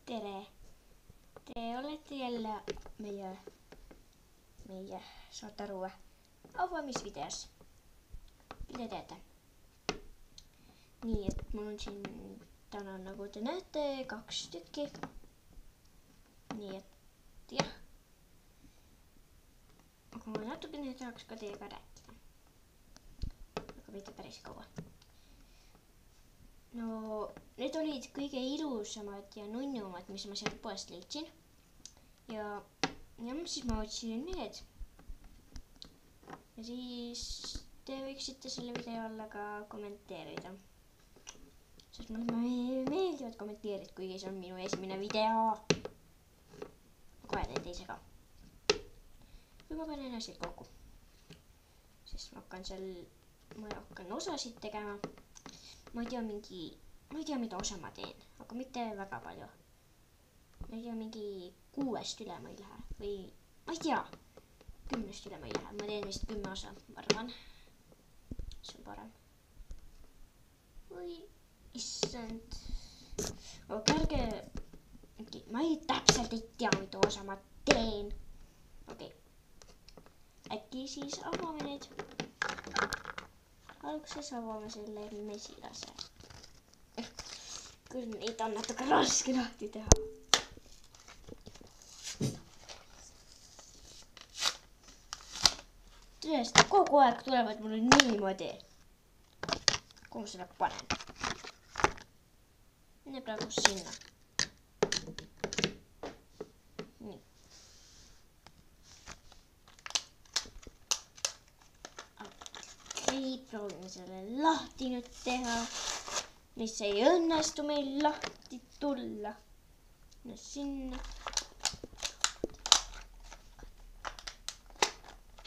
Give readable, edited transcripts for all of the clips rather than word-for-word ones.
tere! Te olette jälle meie saate aru avaamisvideos. Mida teete? Nii, et mul on siin täna, nagu te näete, 2 tükki. Nii, et jah. Aga ma natukene tahaks ka teiega rääkida. Aga mitte päris kaua. No, need olid kõige ilusamad ja nunnumad, mis ma sealt poest leidsin. Ja siis ma otsin need. Ja siis te võiksite selle video alla ka kommenteerida. Sest mulle meeldivad kommenteerid, kuigi see on minu esimene video. Ma kohe teen teise ka. Või ma panen asjad kokku. Sest ma hakkan osasid tegema. Ma ei tea, mida osa ma teen, aga mitte väga palju. Ma ei tea, mingi 6 üle ma ei lähe. Või ma ei tea, 10 üle ma ei lähe. Ma teen vist 10 osa, ma arvan. See on parem. Või issand. Aga ärge, ma täpselt ei tea, mida osa ma teen. Okei. Äkki siis avame need. Alguses avame selle mesilase. Küll neid on natuke raske lahti teha. Tõesti, kogu aeg tulevad mulle niimoodi. Kuhu seda panen? Mine praegu sinna. Nii. Proovime selle lahti nüüd teha, mis ei õnnestu meil lahti tulla. No sinna.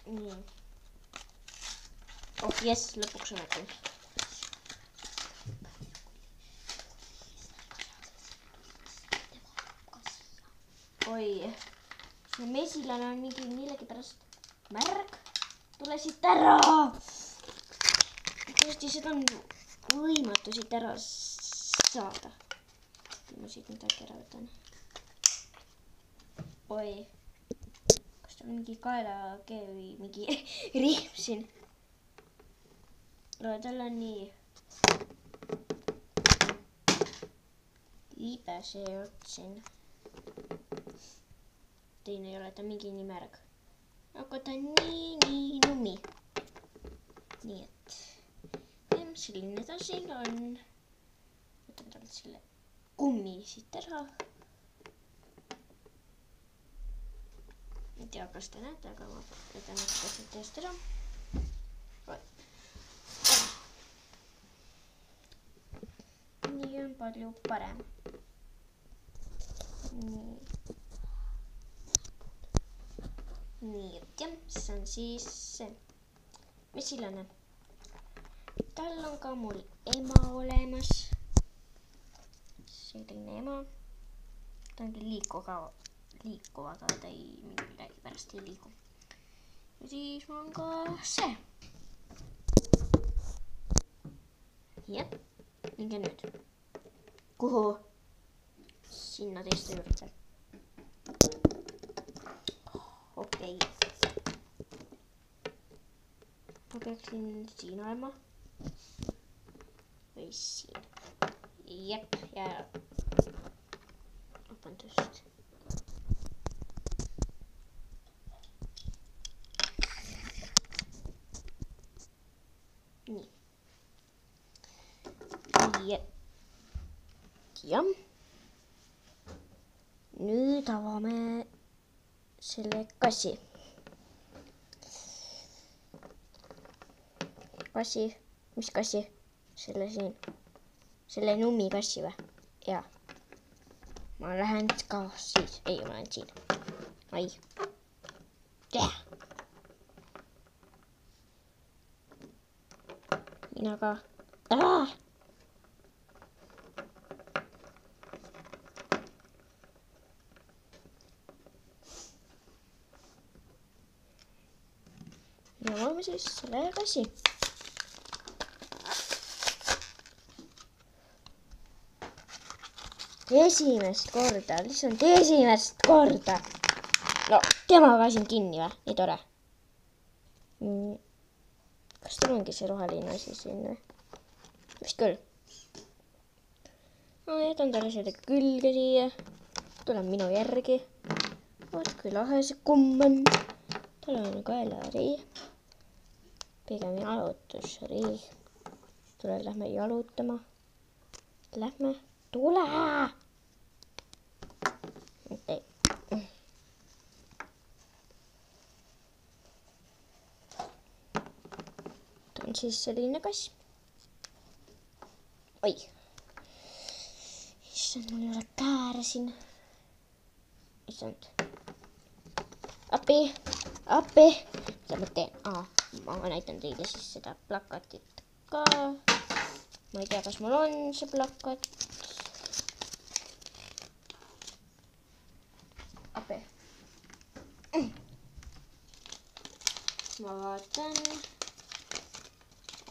Nii. Oh jess, lõpuks õnnetu. Oi, see mesilane on millegipärast märg. Tule siit ära! Tõesti, seda on võimatu siit ära saada. Ma siit midagi ära võtan. Oi. Kas ta on mingi kaelakee või mingi rihm siin? Tal on nii libe see ots siin. Teine ei ole, ta mingi nii märg. Aga ta on nii nummi. Nii et selline ta siin on. Võtan talt selle kummi siit ära. Ei tea, kas te näete, aga ma võtan siit teest ära. Nii on palju parem. Nii, et jah, see on siis see mesilane. Tal on ka mul ema olemas. Selline ema. Ta ongi liikuv, aga ta millegi pärast ei liigu. Ja siis on ka see. Jah, minge nüüd. Kuhu? Sinna teiste juurde. Okei. Ma peaksin siin olema. Või siin. Jep, ja vabandust. Nii. Jah. Nüüd avame selle kassi. Kassi, mis kassi? Selle siin. Selle nummi kassi või? Jaa. Ma lähen ka siis. Ei, ma lähen siin. Ai. Tää. Mina ka. Ja avame siis selle kassi. Esimest korda, lihtsalt esimest korda. No, temaga asin kinni või? Nii tore. Kas tal ongi see roheline asi siin või? Vist küll. No, jätan talle selle külge siia. Tulen minu järgi. Vaat kui lahe see kumm on. Tal on kaelari. Pigem jalutusri. Tule, lähme jalutama. Lähme. Tule! Okei. Ta on siis selline kass. Oi. Issand, mul ei ole kääre siin. Issand. Appi. Appi. Mida ma teen? Ma näitan teile siis seda plakatit ka. Ma ei tea, kas mul on see plakat. Appi. Ma vaatan.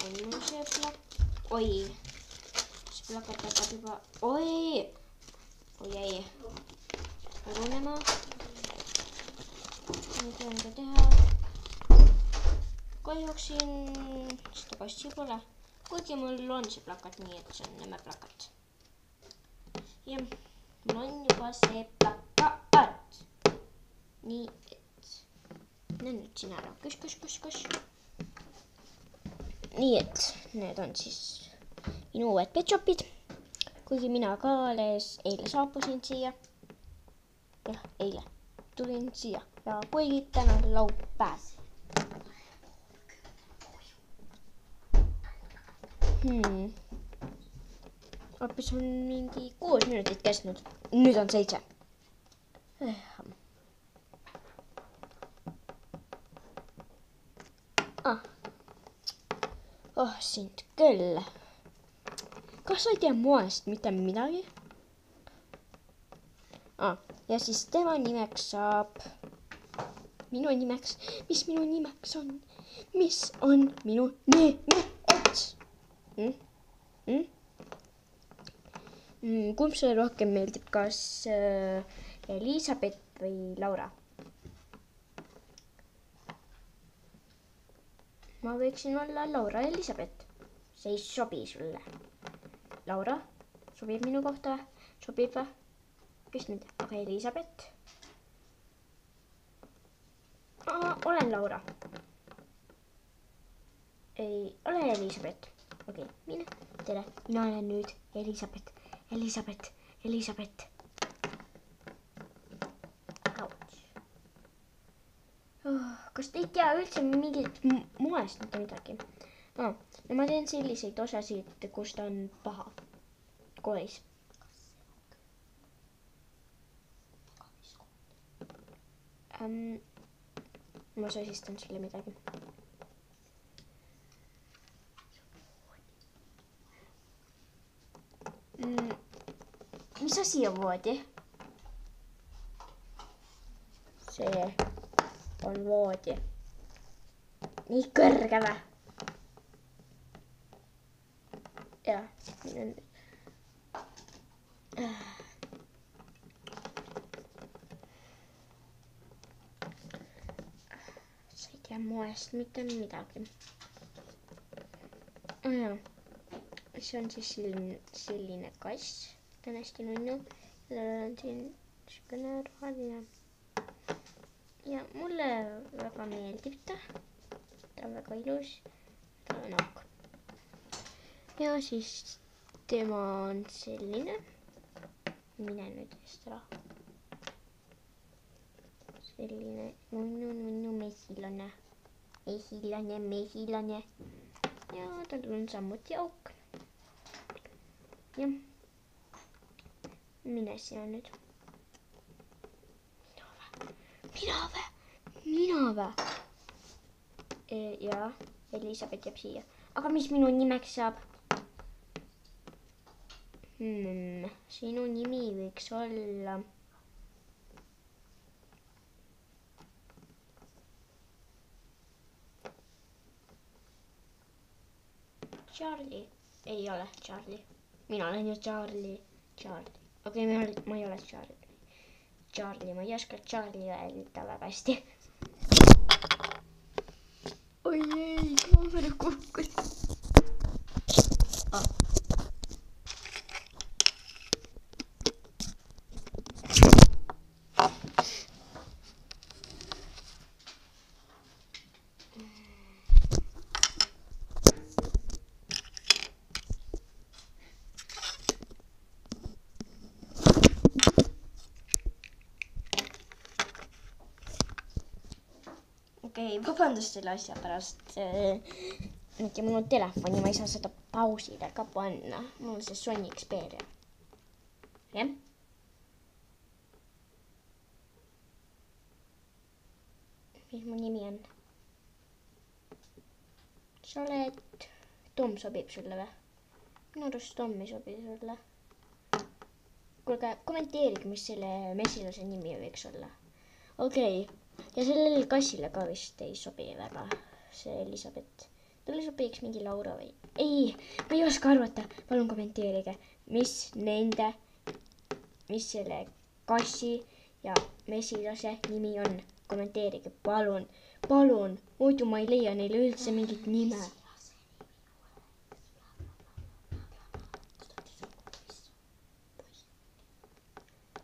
On mul see plakat. Oi. See plakat hakkab juba. Oi. Oi ei. Purunema. Nüüd võin ka teha. Kahjuks siin seda kassi pole. Kuigi mul on see plakat nii, et see on nõmme plakat. Ja mul on juba see plakat. Nii, et nüüd siin ära. Kus. Nii, et need on siis minu uued petšopid. Kuigi mina ka alles eile saabusin siia. Jah, eile tulin siia. Ja kuigi täna on laupäev. Hoopis on mingi 6 minutit kestnud. Nüüd on 7. Sind küll. Kas sa ei tea moest mitte midagi? Ja siis tema nimeks saab minu nimeks. Mis minu nimeks on? Mis on minu nimeks? Kumb sulle rohkem meeldib, kas Elisabeth või Laura? Ma võiksin olla Laura Elisabeth. See ei sobi sulle. Laura, sobib minu kohta või? Sobib või? Kes nüüd? Aga Elisabeth? Olen Laura. Ei ole Elisabeth. Okei, mine. Tere, mina olen nüüd Elisabeth. Kas te ei tea üldse mingit moest mitte midagi? No ma teen selliseid osasid, kus ta on paha. Koolis. Ma sosistan sulle midagi. Mis asi on voodi? See on voodi. Nii kõrge või? Jah, sa ei tea moest mitte midagi. See on siis selline kass. Ta on hästi nunnu. Tal on siin niisugune roheline. Ja mulle väga meeldib ta. Ta on väga ilus. Ta on auk. Ja siis tema on selline. Mine nüüd eest ära. Selline nunnu mesilane. Mesilane. Ja tal on samuti auk. Ja mine sina nüüd. Mina vä? Ja Elisabeth jääb siia. Aga mis minu nimeks saab? Sinu nimi võiks olla Charlie. Ei ole Charlie. Mina olen ju Charlie. Okei, ma ei ole Charlie, ma ei oska Charlie öelda väga hästi. Oi ei, kaamera kukkus. Okei, vabandust selle asja pärast. Nüüd mul on telefoni, ma ei saa seda pausile ka panna. Mul on see Sony Xperia. Jah? Mis mu nimi on? Sa oled... Tom sobib sulle või? Minu arust Tom ei sobi sulle. Kuulge, kommenteerige, mis selle mesilase nimi võiks olla. Okei. Ja sellele kassile ka vist ei sobi väga, see Elisabeth. Talle sobiks mingi Laura või... Ei, ma ei oska arvata. Palun kommenteerige, mis selle kassi ja mesilase nimi on. Kommenteerige, palun, palun. Muidu ma ei leia neile üldse mingit nime.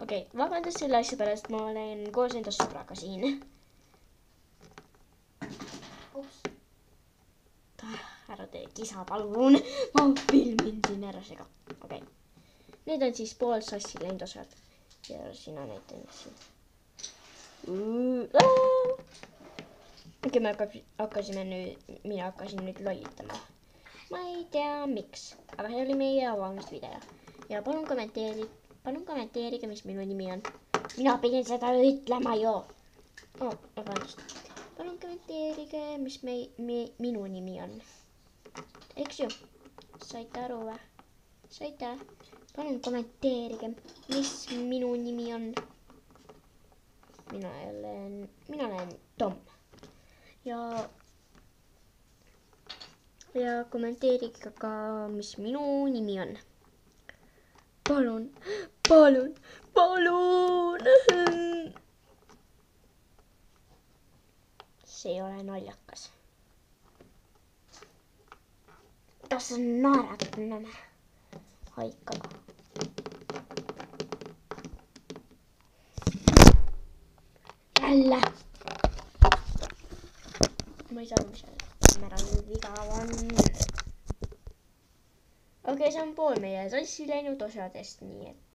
Okei, vabandust selle asja pärast, ma olen koos enda sõbraga siin. Ära tee kisa, palun. Ma filmin siin ära sega. Okei. Need on siis pool sassi läinud osad. Ja sina näitan siin. Okei, mina hakkasin nüüd lollitama. Ma ei tea, miks. Aga see oli meie avamisvideo. Ja palun kommenteerige, mis minu nimi on. Mina pidin seda ütlema ju. Vabandust. Palun kommenteerige, mis minu nimi on. Eks ju? Saite aru või? Saite? Palun kommenteerige, mis minu nimi on. Mina olen Tom. Ja kommenteerige ka, mis minu nimi on. Palun. See ei ole naljakas. Kas on naeratamine? Haikaga. Jälle. Ma ei saa aru, mis kaameral viga on. Okei, see on pool meie sassi läinud osadest, nii et